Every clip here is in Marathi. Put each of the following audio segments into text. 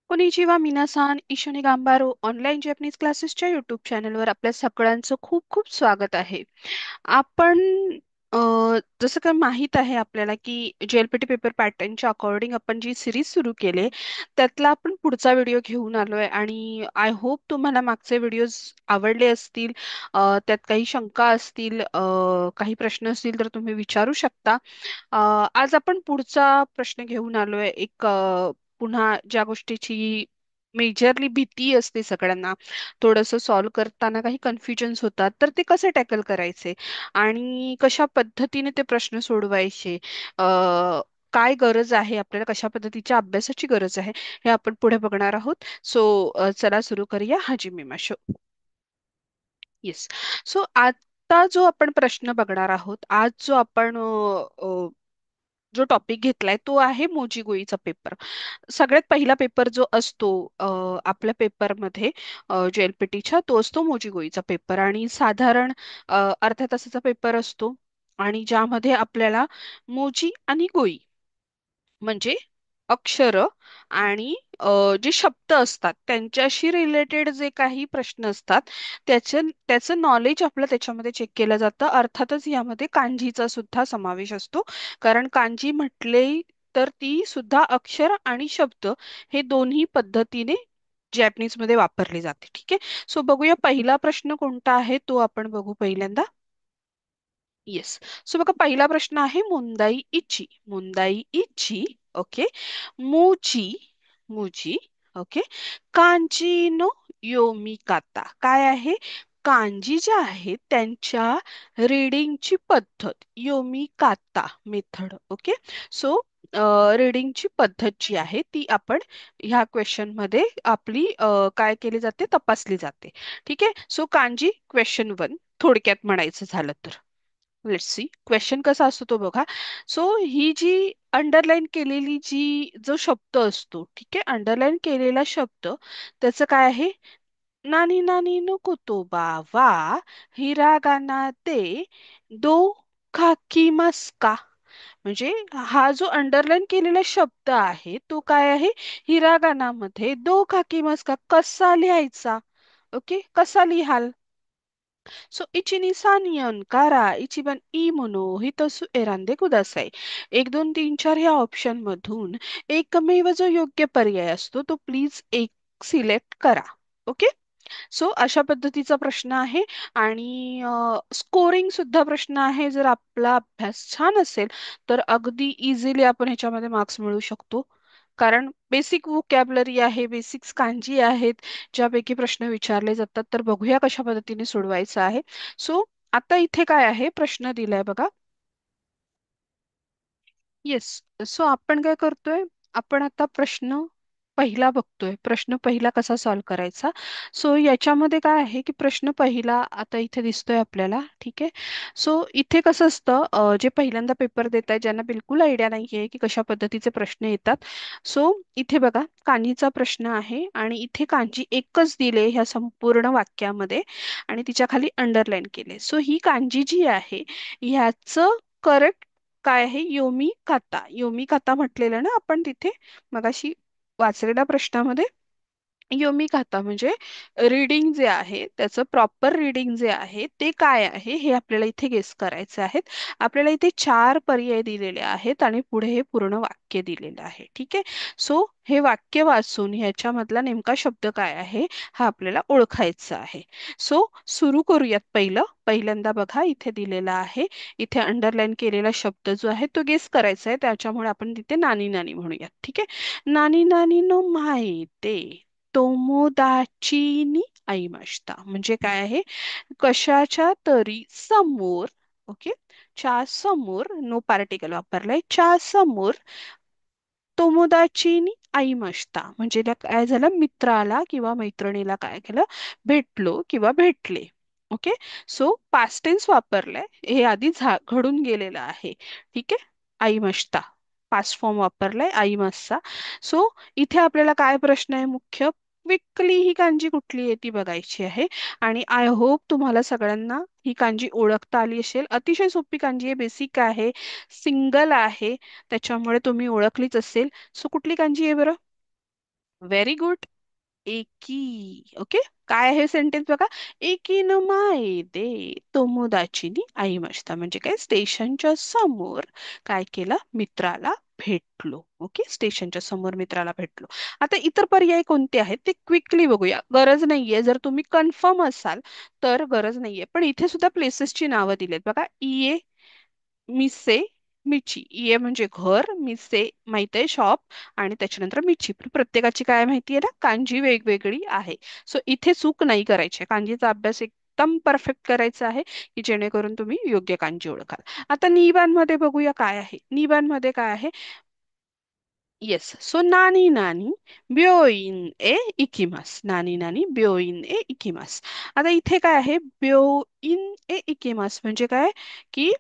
कोनिचिवा मिनासान ईशानी गांबारो ऑनलाईन जॅपनीज क्लासेसच्या युट्यूब चॅनलवर आपल्या सगळ्यांचं खूप खूप स्वागत आहे. आपण अ, जसं काय माहीत आहे आपल्याला की जेएलपीटी पेपर पॅटर्नच्या अकॉर्डिंग आपण जी सिरीज सुरू केली त्यातला आपण पुढचा व्हिडिओ घेऊन आलोय आणि आय होप तुम्हाला मागचे व्हिडिओज आवडले असतील. त्यात काही शंका असतील, काही प्रश्न असतील तर तुम्ही विचारू शकता. आज आपण पुढचा प्रश्न घेऊन आलोय पुन्हा ज्या गोष्टीची मेजरली भीती असते सगळ्यांना, थोडंसं सॉल्व्ह करताना काही कन्फ्युजन्स होतात तर ते कसे टॅकल करायचे आणि कशा पद्धतीने ते प्रश्न सोडवायचे. काय गरज आहे आपल्याला, कशा पद्धतीच्या अभ्यासाची गरज आहे हे आपण पुढे बघणार आहोत. चला सुरू करूया हाजिमी माशो. येस. सो आता जो आपण प्रश्न बघणार आहोत, आज जो आपण जो टॉपिक घेतलाय तो आहे मोजीगोईचा पेपर. सगळ्यात पहिला पेपर जो असतो आपल्या पेपरमध्ये, जेएलपीटीच्या, तो असतो मोजीगोईचा पेपर आणि साधारण अर्ध्या तासाचा पेपर असतो आणि ज्यामध्ये आपल्याला मोजी आणि गोई म्हणजे अक्षर आणि जे शब्द असतात त्यांच्याशी रिलेटेड जे काही प्रश्न असतात त्याचं नॉलेज आपलं त्याच्यामध्ये चेक केलं जातं. अर्थातच यामध्ये कांजीचा सुद्धा समावेश असतो, कारण कांजी म्हटले तर ती सुद्धा अक्षर आणि शब्द हे दोन्ही पद्धतीने जॅपनीज मध्ये वापरले जाते. ठीक आहे. सो बघूया पहिला प्रश्न कोणता आहे तो आपण बघू पहिल्यांदा. येस. सो बघा पहिला प्रश्न आहे मुंदाई इची. मुंदाई इची. ओके. मुजी. मुजी. ओके. कांजी नो योमी काता काय आहे? कांजी ज्या आहेत त्यांच्या रीडिंगची पद्धत, योमी काता मेथड. ओके. सो रीडिंगची पद्धत जी आहे ती आपण ह्या क्वेश्चन मध्ये आपली काय केली जाते, तपासली जाते. ठीक आहे. सो कांजी क्वेश्चन वन थोडक्यात म्हणायचं झालं तर, लेट्स सी क्वेश्चन कसा असतो तो बघा. सो ही जी अंडरलाईन केलेली जो शब्द असतो, ठीक आहे, अंडरलाईन केलेला शब्द त्याचं काय आहे? नानी नानी नो कोतोबा वा हिरागाना ते दो खाकीमास का. म्हणजे हा जो अंडरलाईन केलेला शब्द आहे तो काय आहे? हिरागानामध्ये दो खाकीमास का कसा लिहायचा? ओके, कसा लिहाल? सो इची नि सानियन कारा इचिबन ई मोनो हितसु एरांदे कुदासाई. एक दोन तीन चार या ऑप्शन मधून एकमेव जो योग्य पर्याय असतो तो प्लीज एक सिलेक्ट करा. ओके. सो अशा पद्धतीचा प्रश्न आहे आणि स्कोरिंग सुद्धा प्रश्न आहे. जर आपला अभ्यास छान असेल तर अगदी इझिली आपण ह्याच्यामध्ये मार्क्स मिळवू शकतो, कारण बेसिक वोकॅबलरी आहे, बेसिक्स कांजी आहेत ज्यापैकी प्रश्न विचारले जातात. तर बघूया कशा पद्धतीने सोडवायचं आहे. सो आता इथे काय आहे, प्रश्न दिलाय बघा. येस. सो आपण काय करतोय, आपण आता प्रश्न पहिला बघतोय. प्रश्न पहिला कसा सॉल्व्ह करायचा. सो याच्यामध्ये काय आहे की प्रश्न पहिला आता इथे दिसतोय आपल्याला. ठीक आहे. सो इथे कसं असतं, जे पहिल्यांदा पेपर देत आहेत ज्यांना बिलकुल आयडिया नाहीये की कशा पद्धतीचे प्रश्न येतात, सो इथे बघा कांजीचा प्रश्न आहे आणि इथे कांजी एकच दिले ह्या संपूर्ण वाक्यामध्ये आणि तिच्या खाली अंडरलाईन केले. सो ही कांजी जी आहे ह्याचं करेक्ट काय आहे? योमी काता. योमी काता म्हटलेलं ना आपण तिथे मगाशी वाचलेल्या प्रश्नामध्ये. योमी काता म्हणजे रीडिंग जे आहे त्याचं प्रॉपर रीडिंग जे आहे ते काय आहे हे आपल्याला इथे गेस करायचे आहेत. आपल्याला इथे चार पर्याय दिलेले आहेत आणि पुढे हे पूर्ण वाक्य दिलेलं आहे. ठीक आहे. सो हे वाक्य वाचून ह्याच्यामधला नेमका शब्द काय आहे हा आपल्याला ओळखायचा आहे. सो सुरू करूयात. पहिल्यांदा बघा इथे दिलेला आहे, इथे अंडरलाईन केलेला शब्द जो आहे तो गेस करायचा आहे, त्याच्यामुळे आपण तिथे नानी नानी म्हणूयात. ठीक आहे. नानी नानी नो माहिते तोमोदाची नी आई माष्टा म्हणजे काय आहे? कशाच्या तरी समोर. ओके. च्या समोर नो पार्टिकल वापरलाय, च्या समोर तोमोदाची नी आई मस्ता म्हणजे काय झालं, मित्राला किंवा मैत्रिणीला काय केलं, भेटलो किंवा भेटले. ओके. सो पास्ट टेन्स वापरलाय, हे आधी घडून गेलेलं आहे. ठीक आहे. आई मस्ता पास्ट फॉर्म वापरलाय, आई मस्ता. सो इथे आपल्याला काय प्रश्न आहे मुख्य, क्विकली ही कांजी कुठली आहे ती बघायची आहे. आणि आय होप तुम्हाला सगळ्यांना ही कांजी ओळखता आली असेल. अतिशय सोपी कांजी आहे, बेसिक आहे, सिंगल आहे, त्याच्यामुळे तुम्ही ओळखलीच असेल. सो कुठली कांजी आहे बरं? Very good. एकी. ओके. काय आहे सेंटेन्स बघा. एकीन माये दे तो मुदाचिनी आई मस्ता, म्हणजे काय, स्टेशनच्या समोर काय केलं, मित्राला भेटलो. ओके, स्टेशनच्या समोर मित्राला भेटलो. आता इतर पर्याय कोणते आहेत ते क्विकली बघूया. गरज नाहीये, जर तुम्ही कन्फर्म असाल तर गरज नाहीये, पण इथे सुद्धा प्लेसेसची नावं दिलेत बघा. इये, मिसे, मिची. इये म्हणजे घर, मिसे माहित आहे शॉप, आणि त्याच्यानंतर मिची. प्रत्येकाची काय माहितीये ना, कांजी वेगवेगळी आहे. सो इथे चूक नाही करायची आहे. कांजीचा अभ्यास एकदम परफेक्ट करायचा आहे, की जेणेकरून तुम्ही योग्य कांजी ओळखाल. आता निबांमध्ये बघूया काय आहे. निबांमध्ये काय आहे. येस. सो नानी नानी ब्योइन ए इकिमास. नानी नानी ब्योइन ए इकिमास. आता इथे काय आहे, ब्योइन ए इकिमास म्हणजे काय, की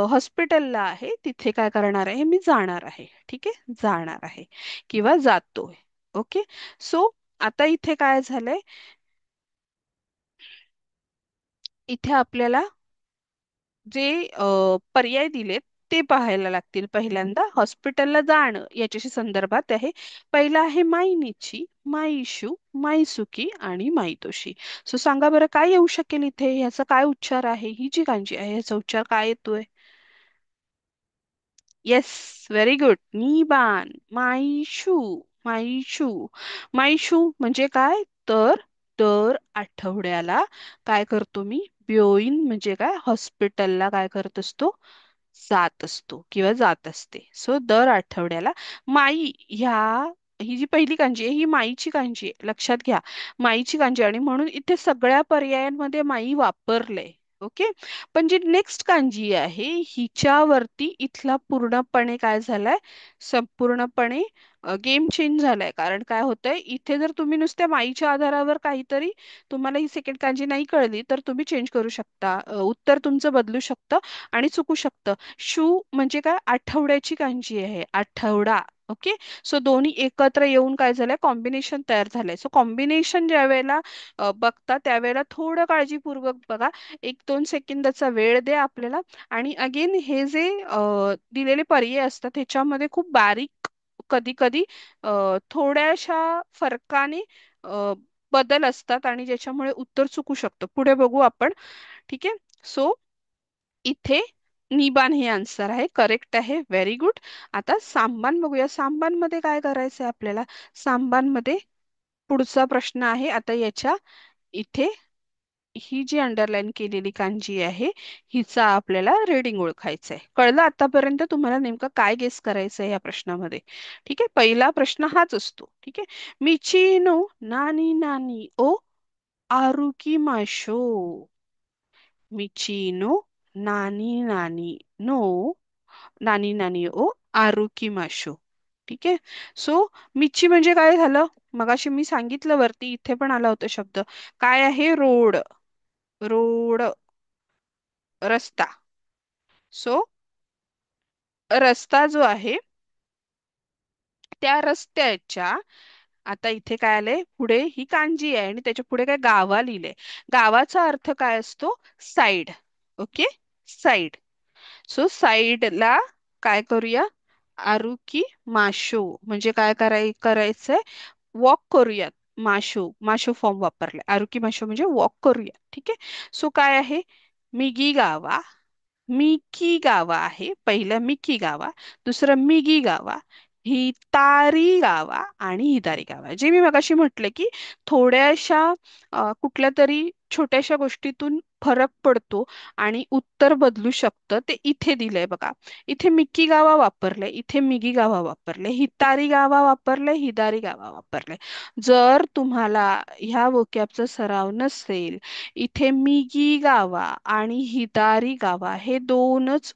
हॉस्पिटलला आहे, तिथे काय करणार आहे, मी जाणार आहे. ठीक आहे, जाणार आहे किंवा जातोय. ओके. सो आता इथे काय झालंय, इथे आपल्याला जे पर्याय दिलेत ते पाहायला लागतील. पहिल्यांदा हॉस्पिटलला जाणं याच्याशी संदर्भात आहे. पहिला आहे मायनीची, माईशू, माईसुकी आणि माईतोशी. सो सांगा बरं काय येऊ शकेल इथे, ह्याचा काय उच्चार आहे, ही जी कांजी आहे ह्याचा उच्चार काय येतोय. Yes, very good. निबान, माईशू, माईशू. माईशू म्हणजे काय, तर दर आठवड्याला काय करतो मी, ब्योईन म्हणजे काय, हॉस्पिटलला काय करत असतो, जात असतो किंवा जात असते. सो दर आठवड्याला. माई ह्या, ही जी पहिली कांजी आहे ही माईची कांजी आहे, लक्षात घ्या. माईची कांजी, आणि म्हणून इथे सगळ्या पर्यायांमध्ये माई वापरलंय. ओके. पण जी नेक्स्ट कांजी आहे हिच्यावरती इथला पूर्णपणे काय झालाय, संपूर्णपणे गेम चेंज झालाय. कारण काय होतंय, इथे जर तुम्ही नुसत्या माईच्या आधारावर काहीतरी, तुम्हाला ही सेकंड कांजी नाही कळली तर तुम्ही चेंज करू शकता, उत्तर तुमचं बदलू शकतं आणि चुकू शकतं. शू म्हणजे काय, आठवड्याची कांजी आहे, आठवडा. ओके. सो दोन्ही एकत्र येऊन काय झालंय, कॉम्बिनेशन तयार झालंय. सो कॉम्बिनेशन ज्या वेळेला बघता त्यावेळेला थोडं काळजीपूर्वक बघा. 1-2 सेकंदाचा वेळ द्या आपल्याला. आणि अगेन हे जे दिलेले पर्याय असतात ह्याच्यामध्ये खूप बारीक, कधी कधी थोड्याशा फरकाने बदल असतात, आणि ज्याच्यामुळे उत्तर चुकू शकतं. पुढे बघू आपण. ठीक आहे. सो इथे निबान हे आन्सर आहे, करेक्ट आहे. Very good. आता सांबान बघूया. सांबान मध्ये काय करायचं आहे आपल्याला. सांबान मध्ये पुढचा प्रश्न आहे. आता याच्या इथे ही जी अंडरलाईन केलेली कांजी आहे हिचा आपल्याला रेडिंग ओळखायचं आहे. कळलं आतापर्यंत तुम्हाला नेमकं काय गेस करायचं आहे या प्रश्नामध्ये. ठीक आहे, पहिला प्रश्न हाच असतो. ठीक आहे. मिचिनो नानी नानी ओ आरुकी माशो. मिचिनो नानी नानी नो नानी नानी ओ आरुकी माशो. ठीक आहे. सो मिची म्हणजे काय झालं, मगाशी मी सांगितलं वरती, इथे पण आला होता शब्द. काय आहे, रोड. रोड, रस्ता. सो रस्ता जो आहे त्या रस्त्याच्या, आता इथे काय आलंय, पुढे ही कांजी आहे आणि त्याच्या पुढे काय गावा लिहिलंय. गावाचा अर्थ काय असतो, साइड. Okay, side. सो साइडला काय करूया, आरुकी माशो म्हणजे काय करायचंय, वॉक करूयात. माशो, माशो फॉर्म वापरलाय. आरुकी माशो म्हणजे वॉक करूया. ठीक आहे. सो काय आहे, मिगी गावा, मिकी गावा आहे. पहिलं मिकी गावा, दुसरं मिगी गावा, हितारी गावा आणि हिदारी गावा. जे मी मगाशी म्हटलं की थोड्याशा कुठल्या तरी छोट्याशा गोष्टीतून फरक पडतो आणि उत्तर बदलू शकतं, ते इथे दिलंय बघा. इथे मिकी गावा वापरलंय, इथे मिगी गावा वापरले, हितारी गावा वापरले, हिदारी गावा वापरले. जर तुम्हाला ह्या वोकॅबचा सराव नसेल, इथे मिगी गावा आणि हिदारी गावा हे दोनच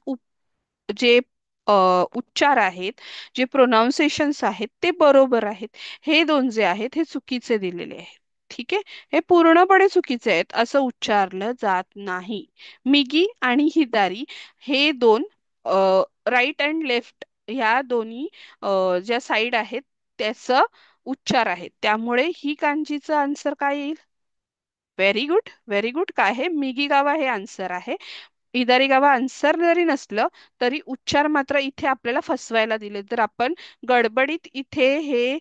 जे उच्चार आहेत, जे प्रोनाउन्सिएशन्स आहेत ते बरोबर आहेत. हे दोन जे आहेत हे चुकीचे दिलेले आहेत. ठीक आहे. हे पूर्णपणे चुकीचे आहेत, असं उच्चारलं जात नाही. मिगी आणि हिदारी हे दोन, राईट अँड लेफ्ट ह्या दोन्ही ज्या साईड आहेत त्याचं उच्चार आहेत. त्यामुळे ही कांजीचं आन्सर काय येईल. Very good, very good. काय आहे, मिगी गावा हे आन्सर आहे. इदारी गावा आन्सर जरी नसलं तरी उच्चार मात्र इथे आपल्याला फसवायला दिले. तर आपण गडबडीत इथे हे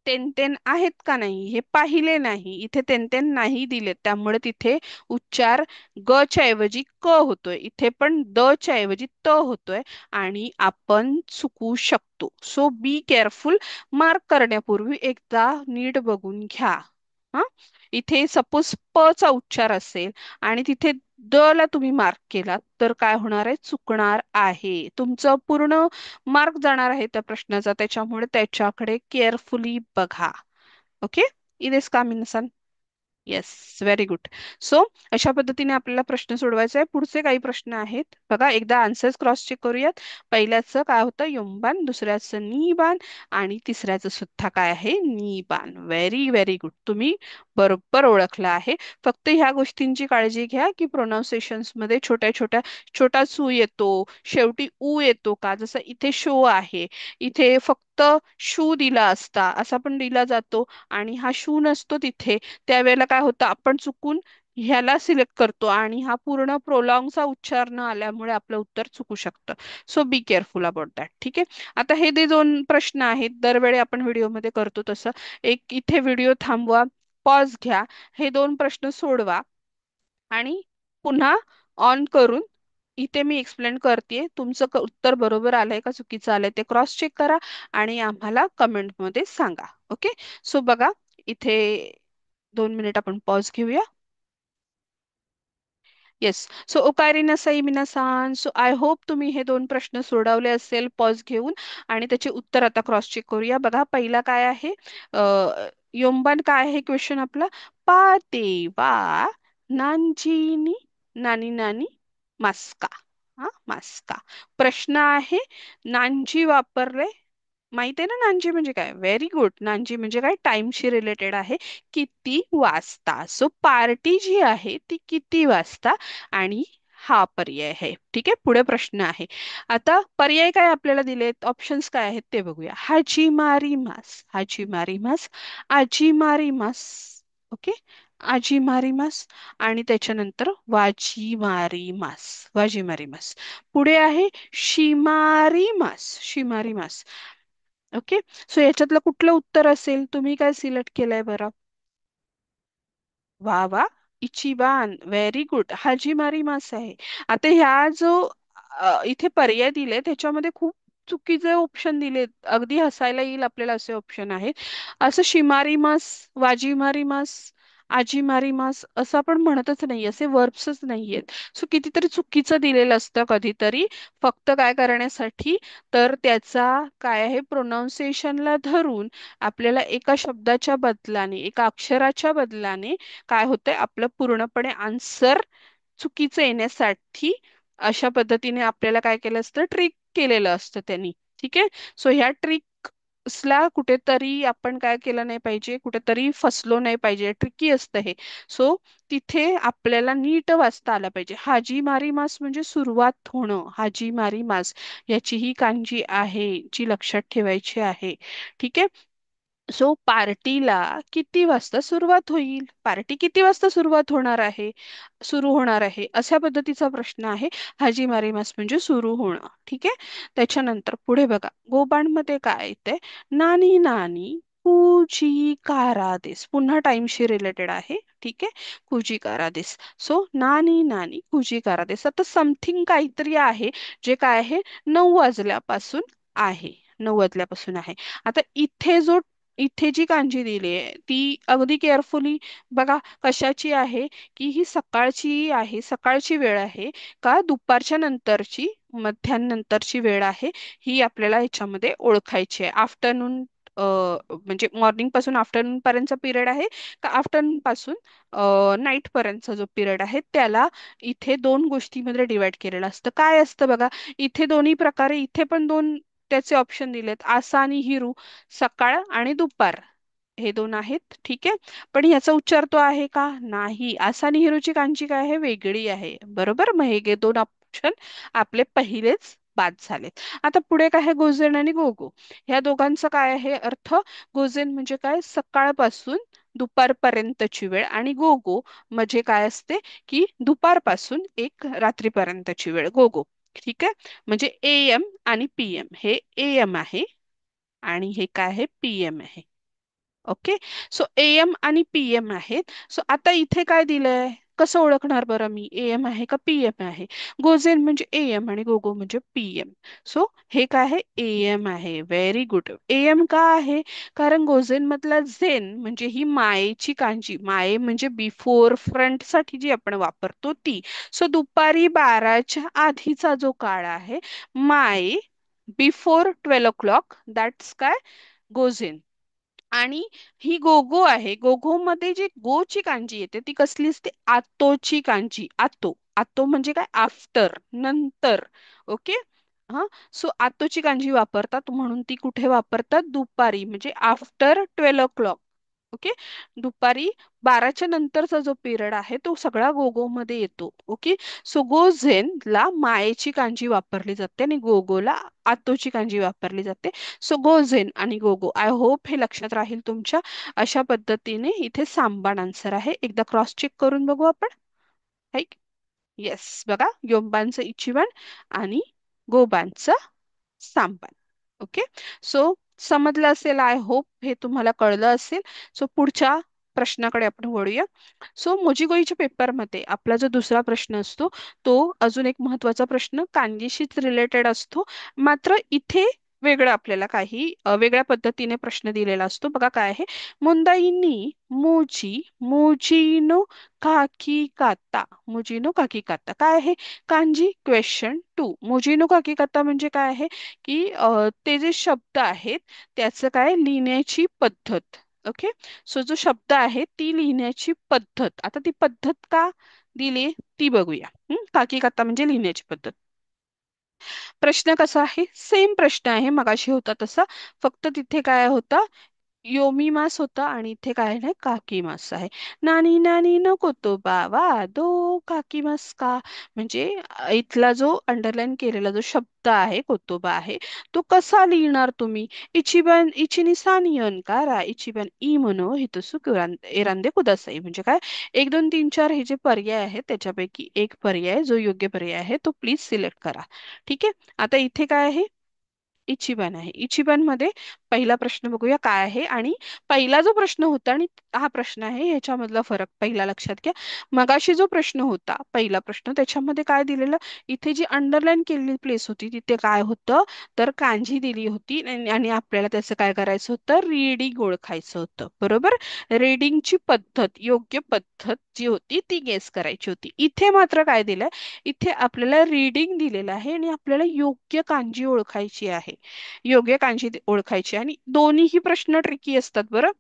तेन आहेत का नाही हे पाहिले नाही. इथे तेन नाही दिलेत, त्यामुळे तिथे उच्चार ग च्या ऐवजी क होतोय, इथे पण द च्या ऐवजी त होतोय आणि आपण चुकू शकतो. So be careful. मार्क करण्यापूर्वी एकदा नीट बघून घ्या. हा, इथे सपोज प चा उच्चार असेल आणि तिथे द ला तुम्ही मार्क केला तर काय होणार आहे, चुकणार आहे. तुमचं पूर्ण मार्क जाणार आहे त्या प्रश्नाचा, त्याच्यामुळे त्याच्याकडे केअरफुली बघा. ओके, इथेच का मिनसन. Yes, very good. सो अशा पद्धतीने आपल्याला प्रश्न सोडवायचा आहे. पुढचे काही प्रश्न आहेत बघा, एकदा आन्सर्स क्रॉस चेक करूयात. पहिल्याचं काय होतं, यमबान. दुसऱ्याचं नीबान. आणि तिसऱ्याचं सुद्धा काय आहे, नीबान. व्हेरी व्हेरी गुड, तुम्ही बरोबर ओळखला आहे. फक्त ह्या गोष्टींची काळजी घ्या की प्रोनाऊन्सिएशन्स मध्ये छोट्या छोट्या छोटा सू येतो, शेवटी ऊ येतो का, जसं इथे शो आहे, इथे फक्त शू दिला असता, असा पण दिला जातो आणि हा शू नसतो तिथे, त्यावेळेला काय होतं, आपण चुकून ह्याला सिलेक्ट करतो आणि हा पूर्ण प्रोलॉंगचा उच्चार न आल्यामुळे आपलं उत्तर चुकू शकतं. So be careful about that. ठीक आहे. आता हे जे दोन प्रश्न आहेत, दरवेळी आपण व्हिडिओमध्ये करतो तसं, एक इथे व्हिडिओ थांबवा, पॉज घ्या, हे दोन प्रश्न सोडवा आणि पुन्हा ऑन करून इथे मी एक्सप्लेन करते. तुमचं उत्तर बरोबर आलंय का चुकीचं आलंय ते क्रॉस चेक करा आणि आम्हाला कमेंटमध्ये सांगा. ओके. सो बघा, इथे 2 मिनिट आपण पॉज घेऊया. येस. सो ओकारी नसाई मिनासान. सो आय होप तुम्ही हे दोन प्रश्न सोडवले असेल पॉज घेऊन, आणि त्याचे उत्तर आता क्रॉस चेक करूया. बघा, पहिला काय आहे, योमबान काय आहे क्वेश्चन आपला, पातेवा नांजीनी नानी नानी मास्का. हा, मास्का. प्रश्न आहे, नांजी वापरले, माहित आहे ना नांजी म्हणजे काय. Very good. नांजी म्हणजे काय, टाइमशी रिलेटेड आहे, किती वाजता. सो पार्टी जी आहे ती किती वाजता, आणि हा पर्याय आहे. ठीक आहे. पुढे प्रश्न आहे. आता पर्याय काय आपल्याला दिलेत, ऑप्शन्स काय आहेत ते बघूया. हाजी मारी मास, हाजी मारी मास, आजी मारी मास. ओके, आजी मारी मास. आणि त्याच्यानंतर वाजी मारी मास, वाजी मारी मास. पुढे आहे शिमारी मास, शिमारी मास. ओके. सो याच्यातलं कुठलं उत्तर असेल, तुम्ही काय सिलेक्ट केलंय बरं. वा वा, इचिबान. Very good. हाजीमारी मास आहे. आता ह्या जो इथे पर्याय दिले त्याच्यामध्ये खूप चुकीचे ऑप्शन दिलेत, अगदी हसायला येईल आपल्याला असे ऑप्शन आहेत. असं शिमारी मास, वाजीमारी मास, आजीमारी मास असं आपण म्हणतच नाही, असे वर्ब्सच नाहीयेत. सो कितीतरी चुकीचं दिलेलं असतं कधीतरी, फक्त काय करण्यासाठी, तर त्याचा काय आहे, प्रोनाऊन्सिएशनला धरून आपल्याला एका शब्दाच्या बदलाने, एका अक्षराच्या बदलाने काय होतंय, आपलं पूर्णपणे आन्सर चुकीचं येण्यासाठी अशा पद्धतीने आपल्याला काय केलं असतं, ट्रिक केलेलं असतं त्यांनी. ठीक आहे. सो ह्या ट्रिक्सला कुठेतरी आपण काय केलं नाही पाहिजे, कुठेतरी फसलो नाही पाहिजे, ट्रिकी असतं हे. सो तिथे आपल्याला नीट वाचता आलं पाहिजे. हाजी मारी मास म्हणजे सुरुवात होणं, हाजी मारी मास, याची ही कांजी आहे जी लक्षात ठेवायची आहे. ठीक आहे. सो पार्टीला किती वाजता सुरुवात होईल, पार्टी किती वाजता सुरुवात होणार आहे, सुरू होणार आहे, अशा पद्धतीचा प्रश्न आहे. हाजी मारी मास म्हणजे सुरू होणं. ठीक आहे. त्याच्यानंतर पुढे बघा, गोबांमध्ये काय येते, नानी नानी कुजी कारादेस. पुन्हा टाइमशी रिलेटेड आहे. ठीक आहे. कुजी कारादेस. सो नानी नानी कुजी कारादेस. आता समथिंग काहीतरी आहे जे काय आहे, 9 वाजल्यापासून आहे, 9 वाजल्यापासून आहे. आता इथे जी कांजी दिली आहे ती अगदी केअरफुली बघा, कशाची आहे, की ही सकाळची आहे, सकाळची वेळ आहे का दुपारच्या नंतरची, मध्यानंतरची वेळ आहे, ही आपल्याला ह्याच्यामध्ये ओळखायची आहे. आफ्टरनून म्हणजे मॉर्निंग पासून आफ्टरनून पर्यंतचा पिरियड आहे का आफ्टरनून पासून नाईट पर्यंतचा जो पिरियड आहे, त्याला इथे दोन गोष्टीमध्ये डिवाइड केलेलं असतं. काय असतं बघा, इथे दोन्ही प्रकारे, इथे पण दोन त्याचे ऑप्शन दिलेत, आसा आणि हिरू, सकाळ आणि दुपार, हे दोन आहेत. ठीक आहे. पण ह्याचा उच्चार तो आहे का, नाही. आसा आणि हिरूची कांची काय आहे, वेगळी आहे. बरोबर. मग हे दोन ऑप्शन आपले पहिलेच बाद झालेत. आता पुढे काय आहे, गोजेन आणि गोगो. ह्या दोघांचा काय आहे अर्थ, गोजेन म्हणजे काय, सकाळपासून दुपारपर्यंतची वेळ, आणि गोगो म्हणजे काय असते, की दुपारपासून एक रात्रीपर्यंतची वेळ, गोगो. ठीक आहे. म्हणजे एएम आणि पीएम, हे एएम आहे आणि हे काय आहे, पीएम आहे. ओके. सो एएम आणि पीएम आहेत. सो आता इथे काय दिलंय, कसं ओळखणार बरं मी एएम आहे का पीएम आहे? गोजेन म्हणजे एएम आणि गोगो म्हणजे पीएम. सो हे काय आहे, एएम आहे. Very good. एएम का आहे? कारण गोजेन मधला झेन म्हणजे ही मायेची कांजी, माये म्हणजे बिफोर फ्रंट साठी जी आपण वापरतो ती. सो दुपारी 12च्या आधीचा जो काळ आहे, माय बिफोर 12 o'clock, दॅट्स काय, गोजेन. आणि ही गोगो आहे. गोगो मध्ये जी गोची कांजी येते ती कसली असते, आतोची कांजी. आतो, आतो म्हणजे काय, आफ्टर, नंतर. ओके. हा. सो आतोची कांजी वापरतात, म्हणून ती कुठे वापरतात, दुपारी म्हणजे आफ्टर 12 o'clock. ओके. दुपारी 12च्या नंतरचा जो पिरियड आहे तो सगळा गोगो मध्ये येतो. ओके. सो गोझेन ला मायेची कांजी वापरली जाते आणि गोगोला आतोची कांजी वापरली जाते. सो गोझेन आणि गोगो, आय होप हे लक्षात राहील तुमच्या. अशा पद्धतीने इथे सांबान आन्सर आहे. एकदा क्रॉस चेक करून बघू आपण. हाईक. येस, बघा, योंबांचं इचिवन आणि गोबांचं सांबान. ओके. सो समजलं असेल, आय होप हे तुम्हाला कळलं असेल. सो पुढच्या प्रश्नाकडे आपण वळूया. सो मोजीगोईच्या पेपरमध्ये आपला जो दुसरा प्रश्न असतो तो अजून एक महत्वाचा प्रश्न कांजीशीच रिलेटेड असतो. मात्र इथे वेगळं आपल्याला काही वेगळ्या पद्धतीने प्रश्न दिलेला असतो. बघा काय आहे, मुंदाईनी मोजी मोजीनो काकी काता. मोजीनो काकी काता काय आहे, कांजी क्वेश्चन 2. मोजीनो काकी काता म्हणजे काय आहे की ते जे शब्द आहेत त्याचं काय, लिहिण्याची पद्धत. ओके. सो जो शब्द आहे ती लिहिण्याची पद्धत, आता ती पद्धत का दिली ती बघूया. काकी काता म्हणजे लिहिण्याची पद्धत. प्रश्न कसा आहे, सेम प्रश्न आहे मगाशी होता तसा, फक्त तिथे काय होता, योमी मास होता आणि इथे काय नाही, काकी मास आहे. नानी नानी नको तो बावा दो काकी मास का. म्हणजे इथला जो अंडरलाईन केलेला जो शब्द आहे, कोतोबा आहे, तो कसा लिहिणार तुम्ही. इचिबन इचिनी सानियन कारा इचिबन ई मनो हितसु एरांदे कुदासाई. म्हणजे काय, 1 2 3 4 हे जे पर्याय आहेत त्याच्यापैकी एक पर्याय जो योग्य पर्याय आहे तो प्लीज सिलेक्ट करा. ठीक आहे. आता इथे काय आहे, इचिबान आहे. इचिबान मध्ये पहिला प्रश्न बघूया काय आहे. आणि पहिला जो प्रश्न होता आणि हा प्रश्न आहे ह्याच्यामधला फरक पहिला लक्षात घ्या. मगाशी जो प्रश्न होता पहिला प्रश्न, त्याच्यामध्ये काय दिलेलं, इथे जी अंडरलाईन केलेली प्लेस होती तिथे काय होतं, तर कांजी दिली होती आणि आपल्याला त्याचं काय करायचं होतं, रीडिंग ओळखायचं होतं. बरोबर. रीडिंगची पद्धत, योग्य पद्धत जी होती ती गेस करायची होती. इथे मात्र काय दिलंय, इथे आपल्याला रीडिंग दिलेलं आहे आणि आपल्याला योग्य कांजी ओळखायची आहे. योग्य कांजी ओळखायची. आणि दोन्हीही प्रश्न ट्रिकी असतात बरं.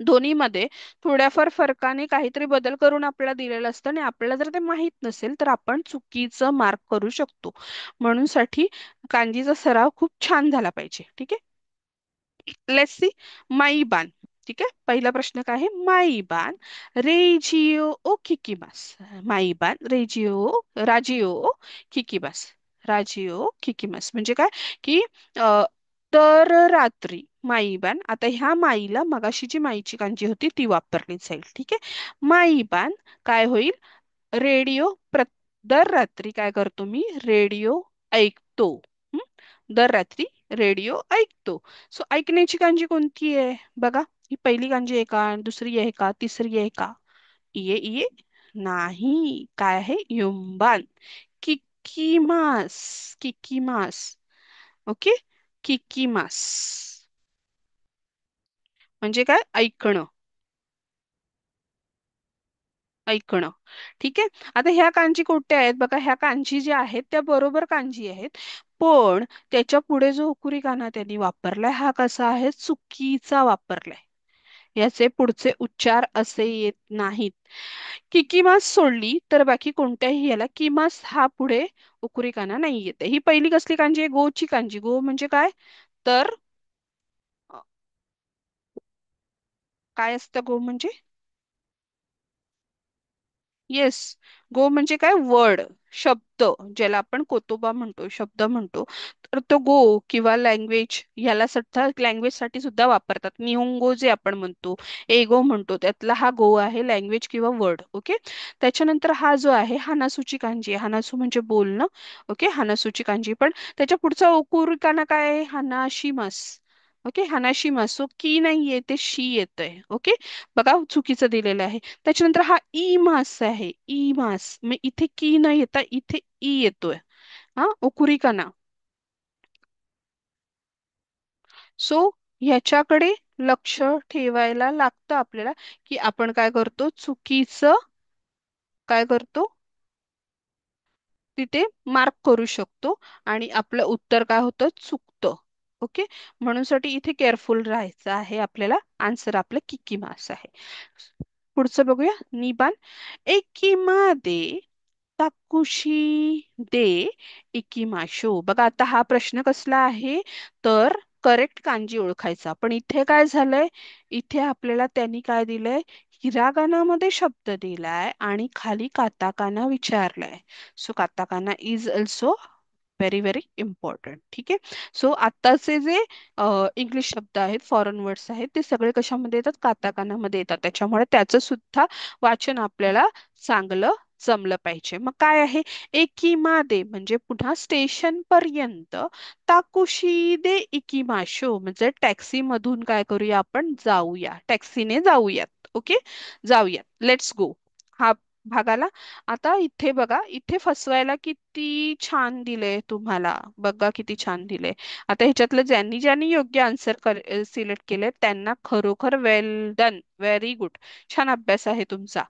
दोन्हीमध्ये थोड्याफार फरकाने काहीतरी बदल करून आपल्याला दिलेलं असतं आणि आपल्याला जर ते माहित नसेल तर आपण चुकीचं मार्क करू शकतो. म्हणून साठी कांजीचा सराव खूप छान झाला पाहिजे. ठीक आहे. Let's see. माईबान. ठीक आहे. पहिला प्रश्न काय आहे, माईबान रेजिओ ओ किकिमास. माईबान रेजिओ राजिओ किकिमास. राजिओ किकिमास म्हणजे काय की तर रात्री माईबान. आता ह्या माईला मगाशी जी माईची कांजी होती ती वापरली जाईल. ठीक आहे. माईबान काय होईल, रेडिओ दर रात्री काय करतो मी, रेडिओ ऐकतो. हं? दर रात्री रेडिओ ऐकतो. सो ऐकण्याची कांजी कोणती आहे बघा. ही पहिली कांजी आहे का, दुसरी आहे का, तिसरी आहे का. इये इये नाही. काय आहे, युंबान. किकिमास. किकिमास. ओके. किकिमास म्हणजे काय, ऐकणं. ऐकणं. ठीक आहे. आता ह्या कांजी कोणत्या आहेत बघा, ह्या कांजी ज्या आहेत त्या बरोबर कांजी आहेत, पण त्याच्या पुढे जो हुकुरी काना त्यांनी वापरलाय हा कसा आहे, चुकीचा वापरलाय. याचे पुढचे उच्चार असे येत नाहीत. किकिमास सोडली तर बाकी कोणत्याही याला किमास हा पुढे उकुरी काना नाही येते. ही पहिली कसली कांजी आहे, गोची कांजी. गो म्हणजे काय, तर अ, काय असतं गो म्हणजे, येस, गो म्हणजे काय, वर्ड, शब्द, ज्याला आपण कोतोबा म्हणतो, शब्द म्हणतो. तर तो गो किंवा लँग्वेज ह्याला सुद्धा, लँग्वेज साठी सुद्धा वापरतात. निहोंगो जे आपण म्हणतो, एगो म्हणतो, त्यातला हा गो आहे, लँग्वेज किंवा वर्ड. ओके. त्याच्यानंतर हा जो आहे हानासूची कांजी आहे. हानासू म्हणजे बोलणं. ओके. हानासूची कांजी. पण त्याच्या पुढचा ओकुरिकाना काय आहे, हानाशिमस. ओके, हानाशी मासो की नाही येते, शी येतंय. ओके, बघा चुकीचं दिलेलं आहे. त्याच्यानंतर हा ई मास आहे, ई मास. मग इथे की नाही येता, इथे ई येतोय. हा, ओकुरिकाना. सो ह्याच्याकडे लक्ष ठेवायला लागतं आपल्याला, की आपण काय करतो, चुकीचं काय करतो, तिथे मार्क करू शकतो आणि आपलं उत्तर काय होतं, चुकतं. ओके, म्हणून साठी इथे केअरफुल राहायचं आहे आपल्याला. आन्सर आपलं किकीमास आहे. पुढचं बघूया, निबान. एकिमा दे ताकुशी दे इकिमाशो. बघा आता हा प्रश्न कसला आहे, तर करेक्ट कांजी ओळखायचा. पण इथे काय झालंय, इथे आपल्याला त्यांनी काय दिलंय, हिरागानामध्ये शब्द दिलाय आणि खाली काताकाना विचारलाय. सो काताकाना is also very very important. ठीक आहे. सो आत्ताचे जे इंग्लिश शब्द आहेत, फॉरेन वर्ड्स आहेत, ते सगळे कशामध्ये येतात, काताकानामध्ये येतात. त्याच्यामुळे त्याचं सुद्धा वाचन आपल्याला चांगलं जमलं पाहिजे. मग काय आहे, एकिमादे म्हणजे पुन्हा स्टेशन पर्यंत, ताकुशीदे इकिमाशो म्हणजे टॅक्सी मधून काय करूया, आपण जाऊया, टॅक्सीने जाऊयात. ओके, जाऊयात, लेट्स गो. हा भाग आला. आता इथे बघा, इथे फसवायला किती छान दिले तुम्हाला, बघा किती छान दिले. आता ह्याच्यातलं ज्यांनी ज्यांनी योग्य आन्सर सिलेक्ट केले त्यांना खरोखर वेल डन, व्हेरी गुड. छान अभ्यास आहे तुमचा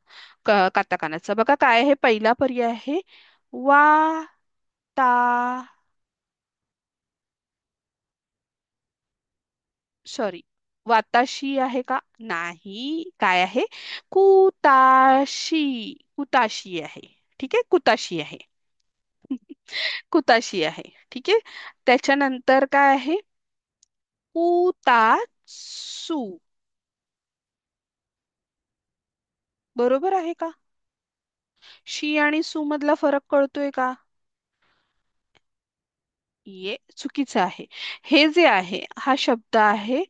काताकानाचा. बघा काय आहे, पहिला पर्याय आहे वा ता, सॉरी, वाताशी आहे का, नाही, काय आहे, कुताशी, कुताशी आहे. ठीक आहे, कुताशी आहे. कुताशी आहे. ठीक आहे. त्याच्यानंतर काय आहे, कुतासू. बरोबर आहे का, शी आणि सू मधला फरक कळतोय का, ये चुकीचं आहे. हे जे आहे, हा शब्द आहे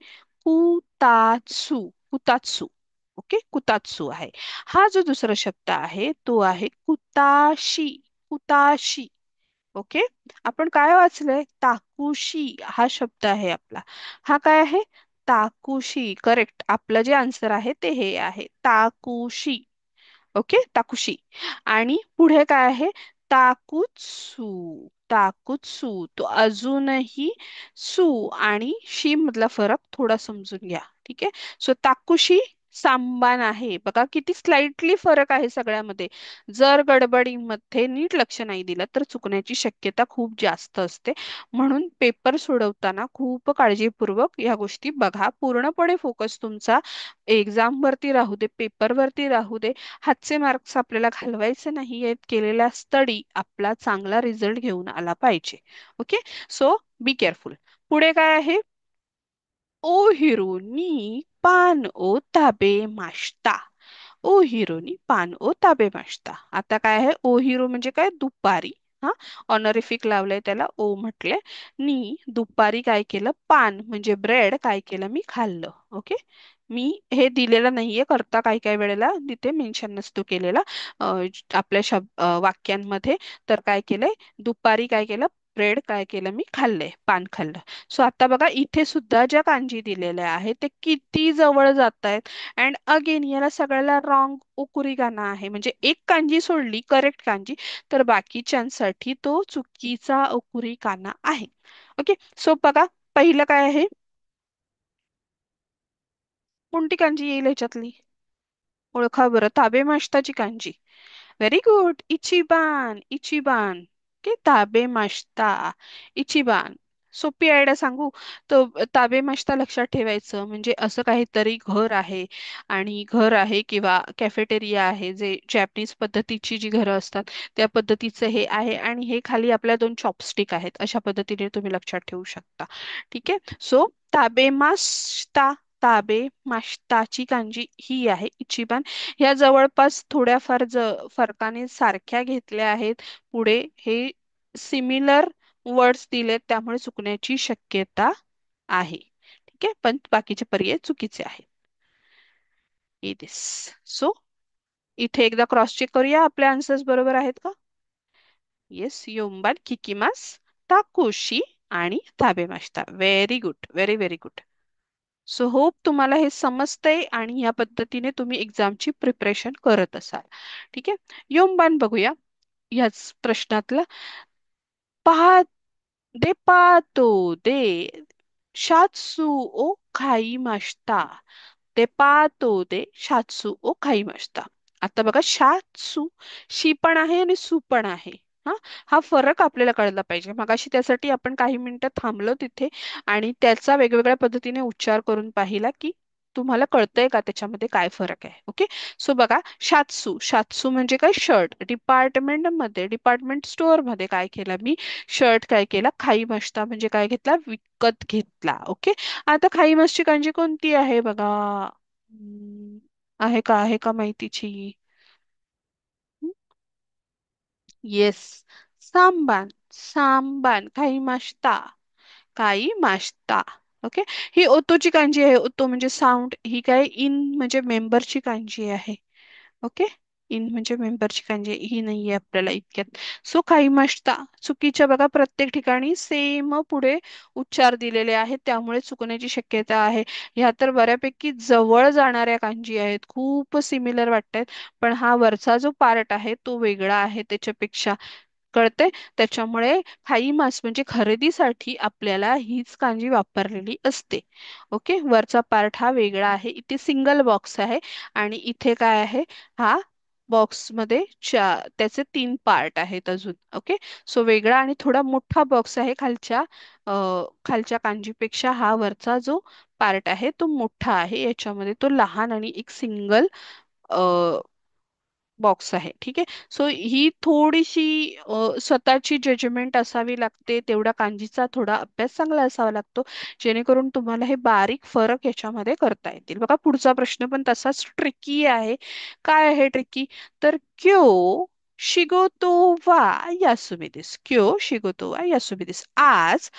कुतात्सु, कुतात्सु. ओके, कुतात्सु आहे. हा जो दुसरा शब्द आहे तो आहे कुताशी, कुताशी. ओके, आपण काय वाचलंय, ताकुशी हा शब्द आहे आपला. हा काय आहे, ताकुशी. करेक्ट, आपलं जे आन्सर आहे ते हे आहे, ताकुशी. ओके, ताकुशी. आणि पुढे काय आहे, ताकुत्सू, ताकुत्सू. तो अजूनही सू आणि शी मधला फरक थोडा समजून घ्या. ठीक आहे. सो ताकुशी सांबान आहे. बघा किती स्लाइटली फरक आहे सगळ्यामध्ये. जर गडबडीमध्ये नीट लक्ष नाही दिलं तर चुकण्याची शक्यता खूप जास्त असते. म्हणून पेपर सोडवताना खूप काळजीपूर्वक या गोष्टी बघा. पूर्णपणे फोकस तुमचा एक्झाम वरती राहू दे, पेपर वरती राहू दे. हातचे मार्क्स आपल्याला घालवायचे नाहीयेत. केलेला स्टडी आपला चांगला रिझल्ट घेऊन आला पाहिजे. Okay, so be careful. पुढे काय आहे, ओ हिरो नी पान ओ ताबे माशता. ओ हिरो नी पान ओ ताबे माशता. आता काय आहे, ओ हिरो म्हणजे काय, दुपारी. हा, ऑनरिफिक लावलंय त्याला, ओ म्हटले. नी दुपारी काय केलं, पान म्हणजे ब्रेड काय केलं, मी खाल्लं. ओके, मी हे दिलेलं नाहीये करता, काही काही वेळेला तिथे मेन्शन नसतो केलेला आपल्या वाक्यांमध्ये. तर काय केलंय, दुपारी काय केलं, ब्रेड काय केलं, मी खाल्लंय, पान खाल्लं. सो आता बघा इथे सुद्धा ज्या कांजी दिलेल्या आहेत ते किती जवळ जात आहेत. अँड अगेन याला सगळ्याला रॉंग उकुरी गाणं आहे. म्हणजे एक कांजी सोडली करेक्ट कांजी, तर बाकीच्यांसाठी तो चुकीचा उकुरी काना आहे. ओके, सो बघा पहिलं काय आहे, कोणती कांजी येईल ह्याच्यातली, ओळखा बरं, ताबे मास्ताची कांजी. व्हेरी गुड, इचिबान, इचिबान. ओके, ताबे मास्ता, इचिबान. सोपी आयडिया सांगू, तो ताबे मास्ता लक्षात ठेवायचं म्हणजे असं काहीतरी घर आहे, आणि घर आहे किंवा कॅफेटेरिया आहे, जे जॅपनीज पद्धतीची जी घरं असतात त्या पद्धतीचं हे आहे, आणि हे खाली आपल्या दोन चॉपस्टिक आहेत, अशा पद्धतीने तुम्ही लक्षात ठेवू शकता. ठीक आहे. सो ताबे मास्ता, ताबे मास्ताची कांजी ही आहे इचिबान. ह्या जवळपास थोड्याफार फरकाने सारख्या घेतल्या आहेत. पुढे हे सिमिलर वर्ड्स दिलेत त्यामुळे चुकण्याची शक्यता आहे. ठीक आहे, पण बाकीचे पर्याय चुकीचे आहेत. दिस. सो इथे एकदा क्रॉस चेक करूया, आपले आन्सर्स बरोबर आहेत का. येस, योंबान किकिमास, ताकोशी आणि ताबेमास्ता. Very good, very very good. So hope तुम्हाला हे समजतंय आणि या पद्धतीने तुम्ही एक्झामची प्रिपरेशन करत असाल. ठीक आहे, योमबान बघूया ह्याच प्रश्नातलं. पहा de pato de shatsu o खाईमास्ता. de pato de shatsu o खाईमास्ता. आता बघा, शात्सू शी पण आहे आणि सू पण आहे. हा हा फरक आपल्याला कळला पाहिजे. मगाशी त्यासाठी आपण काही मिनिटं थांबलो तिथे आणि त्याचा वेगवेगळ्या पद्धतीने उच्चार करून पाहिला की तुम्हाला कळतंय का त्याच्यामध्ये काय फरक आहे. ओके, सो बघा, शात्सू, शात्सू म्हणजे काय, शर्ट. डिपार्टमेंट मध्ये, डिपार्टमेंट स्टोअर मध्ये काय केलं मी, शर्ट काय केला, खाई मस्ता म्हणजे काय घेतला, विकत घेतला. ओके, आता खाई मस्ती कांजी कोणती आहे बघा. हम्म, आहे का माहितीची. येस, सांबान. सांबान, खाई मास्ता, काई मास्ता. ओके, ही ओतोची कांजी आहे. ओतो म्हणजे साऊंड. ही काय, इन म्हणजे मेंबरची कांजी आहे. ओके, इन म्हणजे मेंबरची कांजी ही नाहीये आपल्याला इतक्यात. सो काही मास्ता चुकीच्या बघा, प्रत्येक ठिकाणी सेम पुढे उच्चार दिलेले आहेत, त्यामुळे चुकण्याची शक्यता आहे. ह्या तर बऱ्यापैकी जवळ जाणाऱ्या कांजी आहेत, खूप सिमिलर वाटतायत. पण हा वरचा जो पार्ट आहे तो वेगळा आहे त्याच्यापेक्षा, कळते. त्याच्यामुळे खाई मास म्हणजे खरेदीसाठी आपल्याला हीच कांजी वापरलेली असते. ओके, वरचा पार्ट हा वेगळा आहे. इथे सिंगल बॉक्स आहे आणि इथे काय आहे, हा बॉक्स मध्ये त्याचे तीन पार्ट आहेत अजून. ओके, सो वेगळा आणि थोडा मोठा बॉक्स आहे खालच्या कांजीपेक्षा. हा वरचा जो पार्ट आहे तो मोठा आहे, याच्यामध्ये तो लहान आणि एक सिंगल बॉक्स आहे. ठीक आहे, सो ही थोडीशी स्वतःची जजमेंट असावी लागते, तेवढा कांजीचा थोडा अभ्यास चांगला असावा लागतो, जेणेकरून तुम्हाला हे बारीक फरक याच्यामध्ये करता येतील. बघा, पुढचा प्रश्न पण तसाच ट्रिकी आहे. काय आहे ट्रिकी, तर क्यो शिगोतो वा यासुमिदिस. क्यो शिगोतो वा यासुमिदिस. आज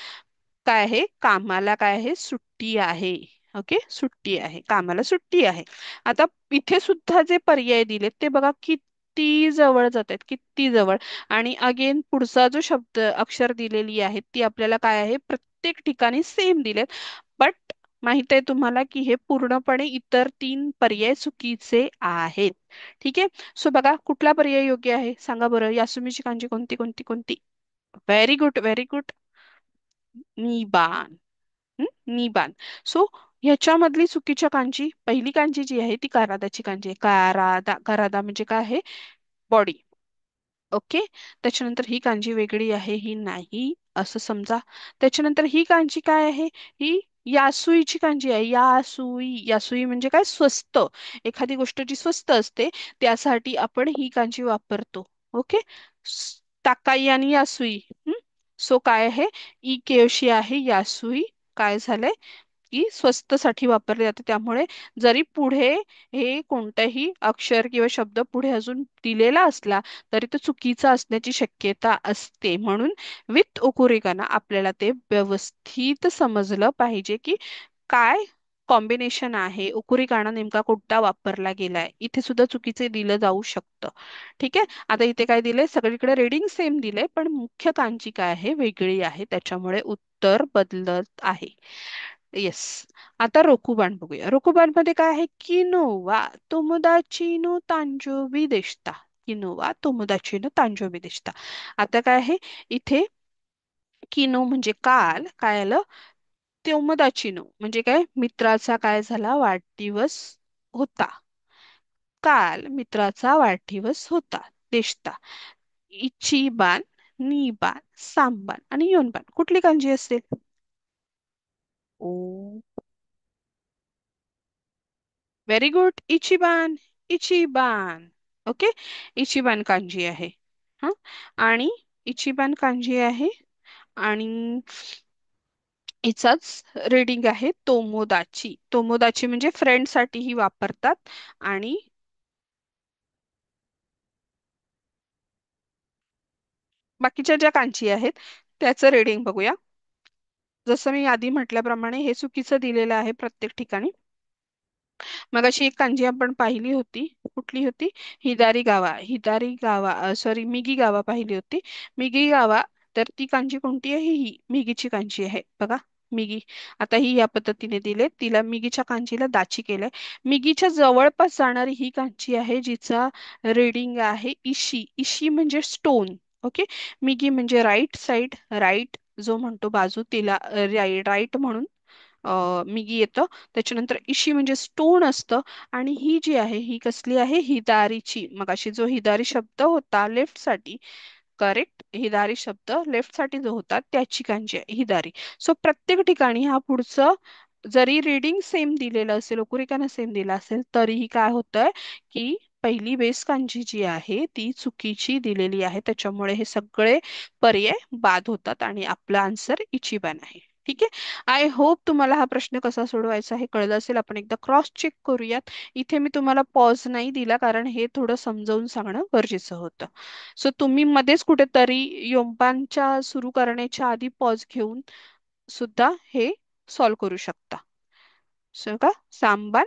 काय आहे, कामाला काय आहे, सुट्टी आहे. ओके, सुट्टी आहे, कामाला सुट्टी आहे. आता इथे सुद्धा जे पर्याय दिलेत ते बघा किती जवळ जात आहेत, किती जवळ. आणि अगेन पुढचा जो शब्द अक्षर दिलेली आहेत ती आपल्याला काय आहे, प्रत्येक ठिकाणी सेम दिलेत. बट माहित आहे तुम्हाला की हे पूर्णपणे इतर तीन पर्याय चुकीचे आहेत. ठीक आहे, सो बघा कुठला पर्याय योग्य आहे सांगा बरं. यासुमीची कांजी कोणती कोणती कोणती. Very good, very good. निबान. निबान. सो ह्याच्यामधली चुकीच्या कांजी, पहिली कांजी जी आहे ती कारादाची कांजी आहे. कारादा, कारादा म्हणजे काय आहे, बॉडी. ओके, त्याच्यानंतर ही कांजी वेगळी आहे, ही नाही असं समजा. त्याच्यानंतर ही कांजी काय आहे, ही यासुईची कांजी आहे. यासुई, यासुई म्हणजे काय, स्वस्त. एखादी गोष्ट जी स्वस्त असते त्यासाठी आपण ही कांजी वापरतो. ओके, ताकाई आणि यासुई. सो काय आहे, ई केवशी आहे यासुई. काय झालंय की स्वस्तसाठी वापरले जाते, त्यामुळे जरी पुढे हे कोणताही अक्षर किंवा शब्द पुढे अजून दिलेला असला तरी तो चुकीचा असण्याची शक्यता असते. म्हणून विथ ओकुरिकाना आपल्याला ते व्यवस्थित समजलं पाहिजे की काय कॉम्बिनेशन आहे, ओकुरिकाना नेमका कोणता वापरला गेलाय. इथे सुद्धा चुकीचे दिलं जाऊ शकतं. ठीक आहे, आता इथे काय दिलंय, सगळीकडे रेडिंग सेम दिलंय पण मुख्य कांजी काय आहे, वेगळी आहे, त्याच्यामुळे उत्तर बदलत आहे. येस, आता रोकुबाण बघूया. रोकुबाण मध्ये काय आहे, किनोवा तोमोदाची नो तांजोबी देशता. किनोवा तोमोदाची नो तांजोबी देशता. आता काय आहे इथे, किनो म्हणजे काल, काय आलं, तोमोदाची नो म्हणजे काय, मित्राचा काय झाला, वाढदिवस होता. काल मित्राचा वाढदिवस होता. देशता. इचिबान, निबान, सांबान आणि योनबान कुठली कांजी असेल. ओ, व्हेरी गुड, इचिबान. इचिबान. ओके, इचिबान कांजी आहे. हा, आणि इचिबान कांजी आहे आणि हिचाच रीडिंग आहे तोमोदाची. तोमोदाची म्हणजे फ्रेंड साठी ही वापरतात. आणि बाकीच्या ज्या कांची आहेत त्याचं रीडिंग बघूया. जसं मी आधी म्हटल्याप्रमाणे हे चुकीचं दिलेलं आहे प्रत्येक ठिकाणी. मगाशी एक कांजी आपण पाहिली होती, कुठली होती, हिदारी गावा. हिदारी गावा, सॉरी, मिगी गावा पाहिली होती. मिगी गावा, तर ती कांजी कोणती आहे, ही मिगीची कांजी आहे बघा. मिगी. आता ही या पद्धतीने दिले, तिला मिगीच्या कांजीला दाची केलंय. मिगीच्या जवळपास जाणारी ही कांची आहे जिचा रीडिंग आहे इशी. इशी म्हणजे स्टोन. ओके. मिगी म्हणजे राईट साइड, राईट जो म्हणतो बाजू तिला राईट म्हणून मिगी येतं. त्याच्यानंतर इशी म्हणजे स्टोन असतं. आणि ही जी आहे ही कसली आहे, हिदारीची. मगाशी जो हिदारी शब्द होता लेफ्ट साठी, करेक्ट, हिदारी शब्द लेफ्ट साठी जो होता त्याची कांजी आहे हिदारी. सो प्रत्येक ठिकाणी हा पुढचं जरी रीडिंग सेम दिलेलं असेल, ओकुरिकानं सेम दिला असेल, तरीही काय होतंय की पहिली बेस कांजी जी आहे ती चुकीची दिलेली आहे. त्याच्यामुळे हे सगळे पर्याय बाद होतात आणि आपला आन्सर इचिबान आहे. ठीक आहे. आय होप तुम्हाला हा प्रश्न कसा सोडवायचा हे कळलं असेल. आपण एकदा क्रॉस चेक करूयात. इथे मी तुम्हाला पॉज नाही दिला कारण हे थोडं समजावून सांगणं गरजेचं होतं. सो तुम्ही मध्येच कुठेतरी योमपानच्या सुरू करण्याच्या आधी पॉज घेऊन सुद्धा हे सॉल्व करू शकता. सो का सांबान,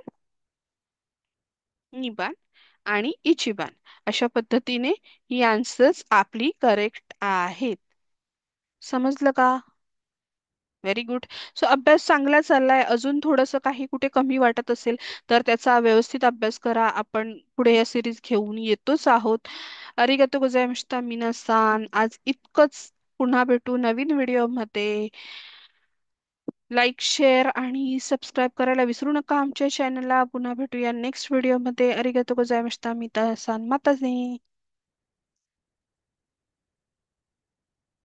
निबान आणि इचिबान अशा पद्धतीने ही आन्सर्स आपली करेक्ट आहेत. समजलं का? Very good. सो अभ्यास चांगला चाललाय. अजून थोडंसं काही कुठे कमी वाटत असेल तर त्याचा व्यवस्थित अभ्यास करा. आपण पुढे या सिरीज घेऊन येतोच आहोत. अरिगातो गोजाइमाशिता मिनासान. आज इतकंच. पुन्हा भेटू नवीन व्हिडिओमध्ये. लाईक, शेअर आणि सबस्क्राईब करायला विसरू नका आमच्या चॅनलला. पुन्हा भेटूया नेक्स्ट व्हिडिओमध्ये. अरिगातो गोजाइमाशिता मिनासान. माताझे.